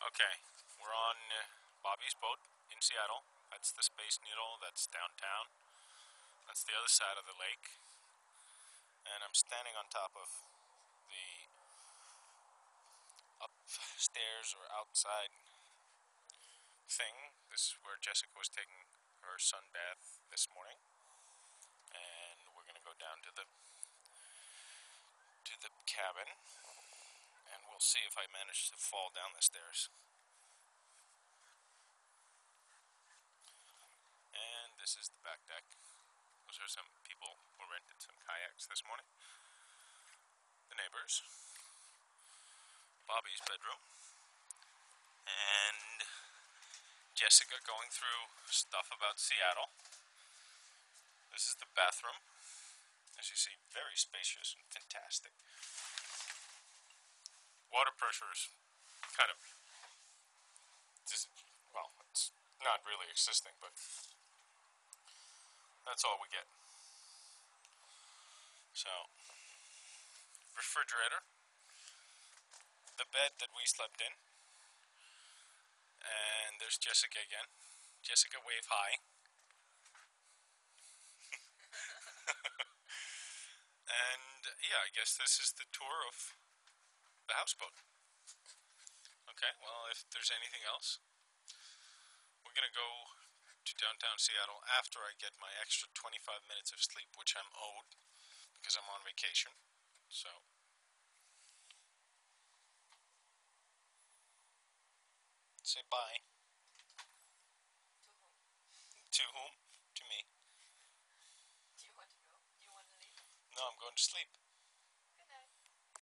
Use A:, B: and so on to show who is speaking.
A: Okay, we're on Bobby's boat in Seattle. That's the Space Needle. That's downtown. That's the other side of the lake. And I'm standing on top of the upstairs or outside thing. This is where Jessica was taking her sun bath this morning. And we're gonna go down to the cabin, and we'll see if I manage to fall down the stairs. And this is the back deck. Those are some people who rented some kayaks this morning. The neighbors. Bobby's bedroom. And Jessica going through stuff about Seattle. This is the bathroom. As you see, very spacious and fantastic. Water pressure is kind of, well, it's not really existing, but that's all we get. So, refrigerator, the bed that we slept in, and there's Jessica again. Jessica, wave hi. And yeah, I guess this is the tour of the houseboat. Okay, well, if there's anything else, we're gonna go to downtown Seattle after I get my extra 25 minutes of sleep, which I'm owed because I'm on vacation. So, say bye. To whom? To me.
B: Do you want to go? Do you want to leave?
A: No, I'm going to sleep.